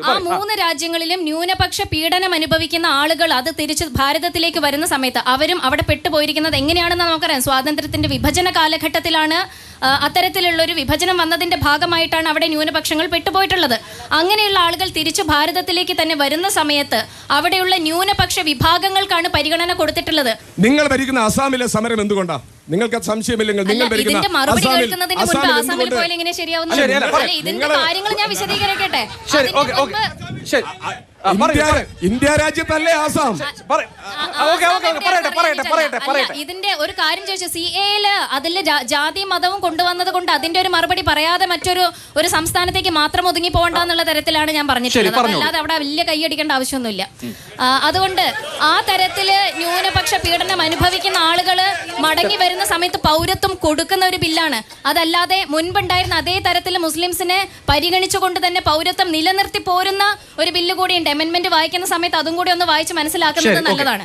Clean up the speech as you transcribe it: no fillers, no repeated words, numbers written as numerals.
ആ 3 രാജ്യങ്ങളിലും ന്യൂനപക്ഷ പീഡനം അനുഭവിക്കുന്ന ആളുകൾ അത് തിരിച്ച് ഭാരതത്തിലേക്ക് വരുന്ന സമയത്ത് അവരും അവിടെ പെട്ടുപോയിരിക്കുന്നത് എങ്ങനെയാണെന്ന് നമുക്കറിയാം. സ്വാതന്ത്ര്യത്തിന്റെ വിഭജന കാലഘട്ടത്തിലാണ് അത്തരത്തിലുള്ള ഒരു വിഭജനം വന്നതിന്റെ ഭാഗമായിട്ടാണ് അവിടെ ന്യൂനപക്ഷങ്ങൾ പെട്ടുപോയിട്ടുള്ളത്. അങ്ങനെയുള്ള ആളുകൾ തിരിച്ചു ഭാരതത്തിലേക്ക് തന്നെ വരുന്ന സമയത്ത് അവിടെയുള്ള ന്യൂനപക്ഷ വിഭാഗങ്ങൾക്കാണ് പരിഗണന കൊടുത്തിട്ടുള്ളത്. നിങ്ങൾ ഭരിക്കുന്ന അസാമിലെ സമരം എന്തുകൊണ്ടാണ്? നിങ്ങൾക്ക് സംശയമില്ലെങ്കിൽ നിങ്ങൾ ഇതിന്റെ മറുപടി കേൾക്കുന്നതിന് മുൻപ് ആസാമിൽ പോയാൽ എങ്ങനെ ശരിയാവുന്നു? ഇതിന്റെ കാര്യങ്ങൾ ഞാൻ വിശദീകരിക്കട്ടെ. ഇന്ത്യ രാജ്യത്തല്ലേ ആസാം? ഇതിന്റെ ഒരു കാര്യം ചോദിച്ചു, CAA അതിൽ ജാതി മതവും കൊണ്ടുവന്നത് കൊണ്ട് അതിന്റെ ഒരു മറുപടി പറയാതെ മറ്റൊരു സംസ്ഥാനത്തേക്ക് മാത്രം ഒതുങ്ങി പോകണ്ടെന്നുള്ള തരത്തിലാണ് ഞാൻ പറഞ്ഞിട്ടുള്ളത്. അല്ലാതെ അവിടെ വലിയ കൈയടിക്കേണ്ട ആവശ്യമൊന്നുമില്ല. അതുകൊണ്ട് ആ തരത്തില് ന്യൂനപക്ഷ പീഡനം അനുഭവിക്കുന്ന ആളുകള് മടങ്ങി വരുന്ന സമയത്ത് പൗരത്വം കൊടുക്കുന്ന ഒരു ബില്ലാണ്. അതല്ലാതെ മുൻപുണ്ടായിരുന്ന അതേ തരത്തിൽ മുസ്ലിംസിനെ പരിഗണിച്ചുകൊണ്ട് തന്നെ പൗരത്വം നിലനിർത്തി പോരുന്ന ഒരു ബില്ല് കൂടിയുണ്ട്. അമെന്റ്മെന്റ് വായിക്കുന്ന സമയത്ത് അതും കൂടി ഒന്ന് വായിച്ച് മനസ്സിലാക്കുന്നത് നല്ലതാണ്.